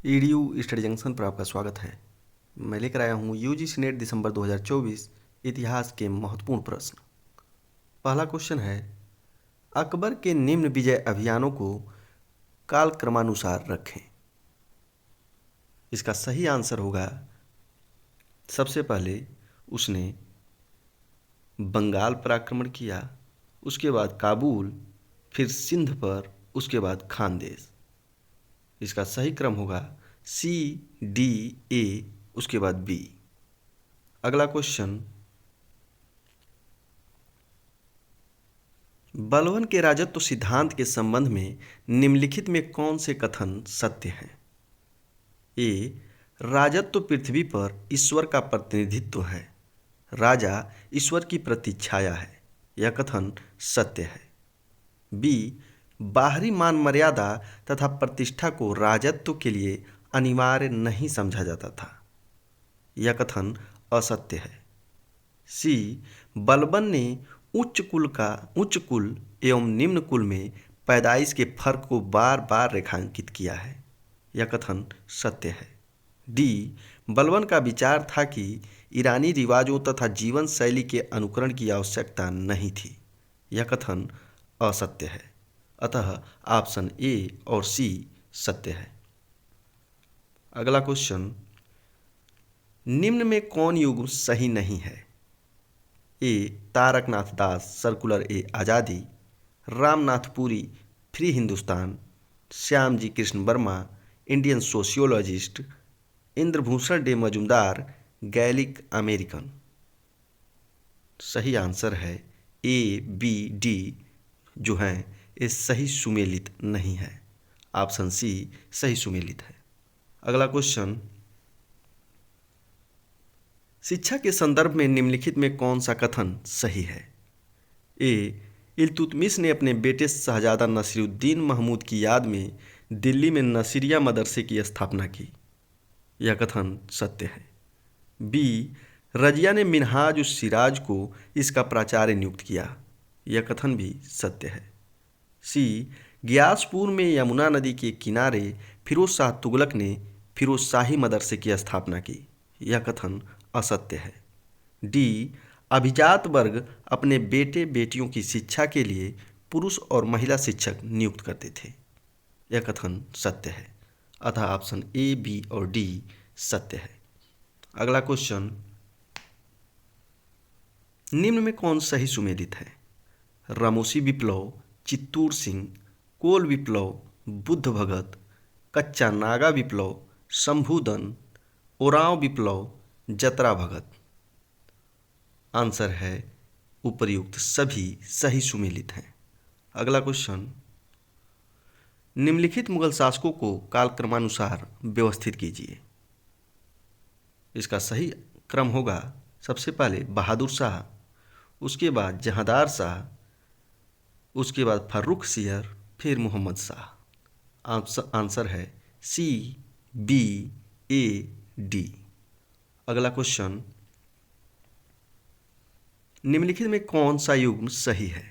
EDU study junction पर आपका स्वागत है। मैं लेकर आया हूँ यूजीसी नेट दिसंबर 2024 इतिहास के महत्वपूर्ण प्रश्न। पहला क्वेश्चन है, अकबर के निम्न विजय अभियानों को कालक्रमानुसार रखें। इसका सही आंसर होगा, सबसे पहले उसने बंगाल पर आक्रमण किया, उसके बाद काबुल, फिर सिंध पर, उसके बाद खानदेश। इसका सही क्रम होगा सी, डी, ए, उसके बाद बी। अगला क्वेश्चन, बलवन के राजत्व सिद्धांत के संबंध में निम्नलिखित में कौन से कथन सत्य हैं? ए, राजत्व पृथ्वी पर ईश्वर का प्रतिनिधित्व है, राजा ईश्वर की प्रतिछाया है, यह कथन सत्य है। बी, बाहरी मान मर्यादा तथा प्रतिष्ठा को राजत्व के लिए अनिवार्य नहीं समझा जाता था, यह कथन असत्य है। सी, बलबन ने उच्च कुल एवं निम्न कुल में पैदाइश के फर्क को बार बार रेखांकित किया है, यह कथन सत्य है। डी, बलबन का विचार था कि ईरानी रिवाजों तथा जीवन शैली के अनुकरण की आवश्यकता नहीं थी, यह कथन असत्य है। अतः ऑप्शन ए और सी सत्य है। अगला क्वेश्चन, निम्न में कौन युग्म सही नहीं है? ए, तारकनाथ दास सर्कुलर ए Azadi, Ramnath Puri free Hindustan, Shyam ji Krishna Varma Indian sociologist, Indrabhushan De Majumdar Gaelic American. सही आंसर है ए, बी, डी जो हैं ये सही सुमेलित नहीं है। ऑप्शन सी सही सुमेलित है। अगला क्वेश्चन, शिक्षा के संदर्भ में निम्नलिखित में कौन सा कथन सही है? ए, इल्तुतमिश ने अपने बेटे शहजादा नसीरुद्दीन महमूद की याद में दिल्ली में नसीरिया मदरसे की स्थापना की, यह कथन सत्य है। बी, रजिया ने मिनहाज उस सिराज को इसका प्राचार्य नियुक्त किया, यह कथन भी सत्य है। सी, ग्यासपुर में यमुना नदी के किनारे फिरोज शाह तुगलक ने फिरोज शाही मदरसे की स्थापना की, यह कथन असत्य है। डी, अभिजात वर्ग अपने बेटे बेटियों की शिक्षा के लिए पुरुष और महिला शिक्षक नियुक्त करते थे, यह कथन सत्य है। अतः ऑप्शन ए, बी और डी सत्य है। अगला क्वेश्चन, निम्न में कौन सही सुमेलित है? रामोसी विप्लव, चित्तूर सिंह, कोल विप्लव, बुद्ध भगत, कच्चा नागा विप्लव, शंभूदन, ओरांव विप्लव, जतरा भगत। आंसर है उपर्युक्त सभी सही सुमेलित हैं। अगला क्वेश्चन, निम्नलिखित मुगल शासकों को कालक्रमानुसार व्यवस्थित कीजिए। इसका सही क्रम होगा, सबसे पहले बहादुर शाह, उसके बाद जहांदार शाह, उसके बाद फर्रुखसियर, फिर मोहम्मद शाह। आंसर है सी, बी, ए, डी। अगला क्वेश्चन, निम्नलिखित में कौन सा युग्म सही है?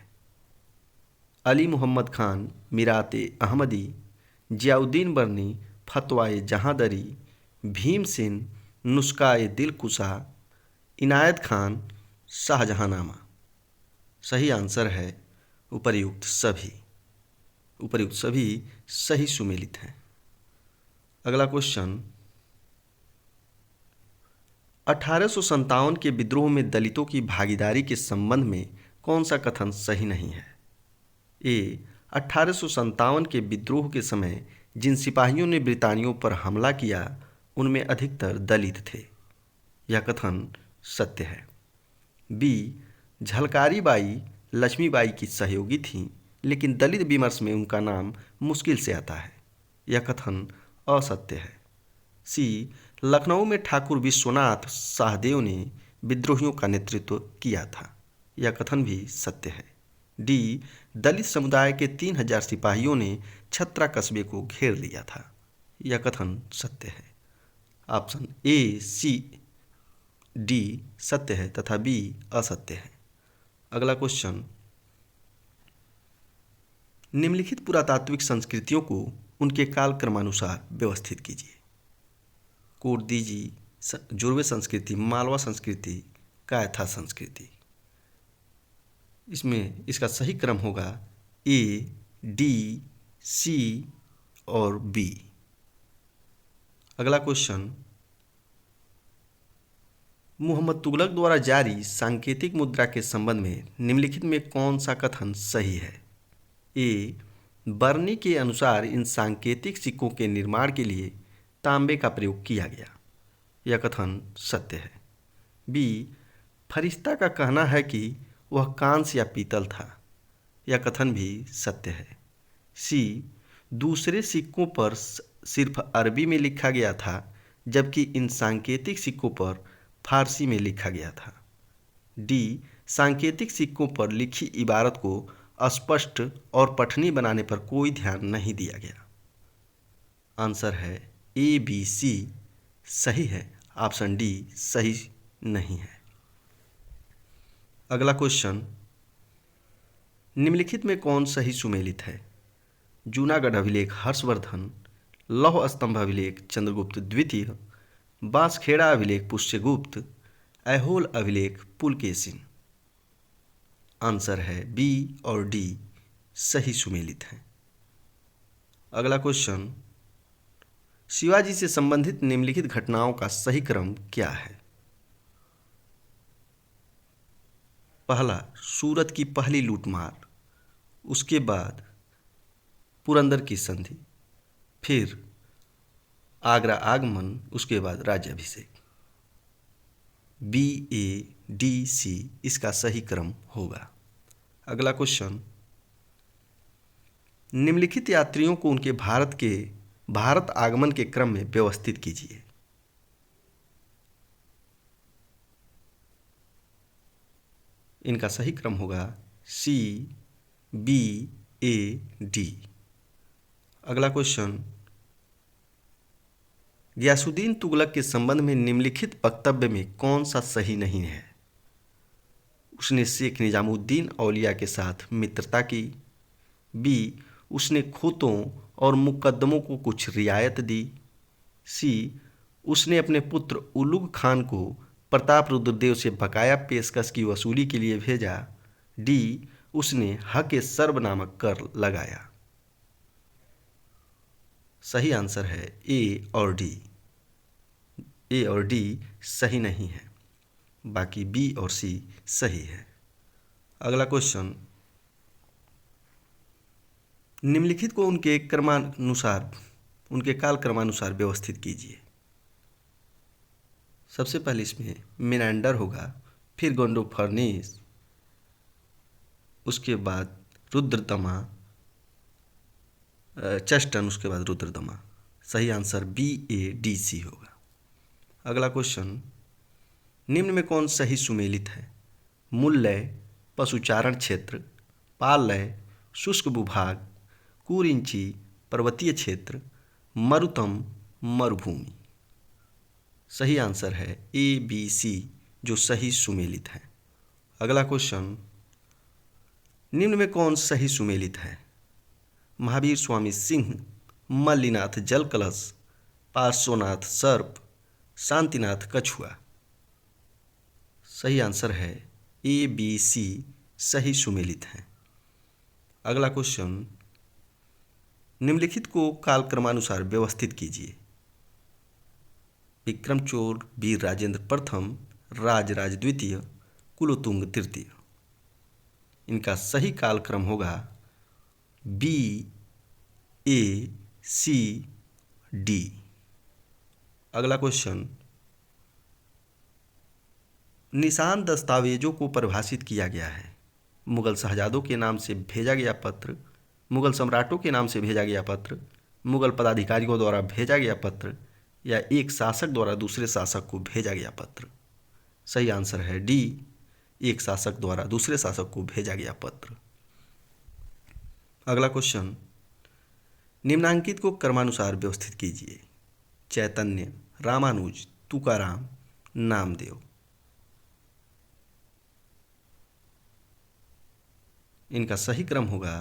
अली मोहम्मद खान मिराते अहमदी, जियाउद्दीन बर्नी फतवाए जहांदरी, भीमसेन नुस्खाए दिलकुशा, इनायत खान शाहजहांनामा। सही आंसर है उपर्युक्त सभी सही सुमेलित हैं। अगला क्वेश्चन, 1857 के विद्रोह में दलितों की भागीदारी के संबंध में कौन सा कथन सही नहीं है? ए, 1857 के विद्रोह के समय जिन सिपाहियों ने ब्रितानियों पर हमला किया उनमें अधिकतर दलित थे, यह कथन सत्य है। बी, झलकारी बाई लक्ष्मीबाई की सहयोगी थीं, लेकिन दलित विमर्श में उनका नाम मुश्किल से आता है, यह कथन असत्य है। सी, लखनऊ में ठाकुर विश्वनाथ शाहदेव ने विद्रोहियों का नेतृत्व किया था, यह कथन भी सत्य है। डी, दलित समुदाय के 3000 सिपाहियों ने छत्रा कस्बे को घेर लिया था, यह कथन सत्य है। ऑप्शन ए, सी, डी सत्य है तथा बी असत्य है। अगला क्वेश्चन, निम्नलिखित पुरातात्विक संस्कृतियों को उनके काल क्रमानुसार व्यवस्थित कीजिए। कोरदीजी, जुर्वे संस्कृति, मालवा संस्कृति, कायथा संस्कृति। इसमें इसका सही क्रम होगा ए, डी, सी और बी। अगला क्वेश्चन, मोहम्मद तुगलक द्वारा जारी सांकेतिक मुद्रा के संबंध में निम्नलिखित में कौन सा कथन सही है? ए, बर्नी के अनुसार इन सांकेतिक सिक्कों के निर्माण के लिए तांबे का प्रयोग किया गया, यह कथन सत्य है। बी, फरिश्ता का कहना है कि वह कांस्य या पीतल था, यह कथन भी सत्य है। सी, दूसरे सिक्कों पर सिर्फ अरबी में लिखा गया था जबकि इन सांकेतिक सिक्कों पर फारसी में लिखा गया था। डी, सांकेतिक सिक्कों पर लिखी इबारत को स्पष्ट और पठनीय बनाने पर कोई ध्यान नहीं दिया गया। आंसर है ए, बी, सी सही है, ऑप्शन डी सही नहीं है। अगला क्वेश्चन, निम्नलिखित में कौन सही सुमेलित है? जूनागढ़ अभिलेख हर्षवर्धन, लौह स्तंभ अभिलेख चंद्रगुप्त द्वितीय, बांसखेड़ा अभिलेख पुष्यगुप्त, ऐहोल अभिलेख पुलकेशिन। आंसर है बी और डी सही सुमेलित है। अगला क्वेश्चन, शिवाजी से संबंधित निम्नलिखित घटनाओं का सही क्रम क्या है? पहला, सूरत की पहली लूटमार, उसके बाद पुरंदर की संधि, फिर आगरा आगमन, उसके बाद राज्याभिषेक। बी, ए, डी, सी इसका सही क्रम होगा। अगला क्वेश्चन, निम्नलिखित यात्रियों को उनके भारत आगमन के क्रम में व्यवस्थित कीजिए। इनका सही क्रम होगा सी, बी, ए, डी। अगला क्वेश्चन, गियासुद्दीन तुगलक के संबंध में निम्नलिखित वक्तव्य में कौन सा सही नहीं है? उसने शेख निजामुद्दीन औलिया के साथ मित्रता की। बी, उसने खोतों और मुकदमों को कुछ रियायत दी। सी, उसने अपने पुत्र उलुग खान को प्रताप रुद्रदेव से बकाया पेशकश की वसूली के लिए भेजा। डी, उसने हक सर्ब नामक कर लगाया। सही आंसर है ए और डी। ए और डी सही नहीं है, बाकी बी और सी सही है। अगला क्वेश्चन, निम्नलिखित को उनके काल क्रमानुसार व्यवस्थित कीजिए। सबसे पहले इसमें मिनांडर होगा, फिर गोंडोफर्निस, उसके बाद रुद्रदमा, चेस्टन, उसके बाद रुद्रदमा। सही आंसर बी, ए, डी, सी होगा। अगला क्वेश्चन, निम्न में कौन सही सुमेलित है? मूललय, पशुचारण क्षेत्र, पाललय, शुष्क भूभाग, कुरिंची, पर्वतीय क्षेत्र, मरुतम, मरुभूमि। सही आंसर है ए, बी, सी जो सही सुमेलित है। अगला क्वेश्चन, निम्न में कौन सही सुमेलित है? महावीर स्वामी सिंह, मल्लीनाथ जल कलश, पार्श्वनाथ सर्प, शांतिनाथ कछुआ। सही आंसर है ए, बी, सी सही सुमेलित है। अगला क्वेश्चन, निम्नलिखित को कालक्रमानुसार व्यवस्थित कीजिए। विक्रमचोर वीर राजेंद्र प्रथम, राजराज द्वितीय, कुलोतुंग तृतीय। इनका सही कालक्रम होगा बी, ए, सी, डी। अगला क्वेश्चन, निशान दस्तावेजों को परिभाषित किया गया है। मुगल शहजादों के नाम से भेजा गया पत्र, मुगल सम्राटों के नाम से भेजा गया पत्र, मुगल पदाधिकारियों द्वारा भेजा गया पत्र, या एक शासक द्वारा दूसरे शासक को भेजा गया पत्र। सही आंसर है डी, एक शासक द्वारा दूसरे शासक को भेजा गया पत्र। अगला क्वेश्चन, निम्नांकित को क्रमानुसार व्यवस्थित कीजिए। चैतन्य, रामानुज, तुकाराम, नामदेव। इनका सही क्रम होगा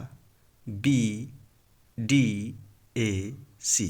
बी, डी, ए, सी।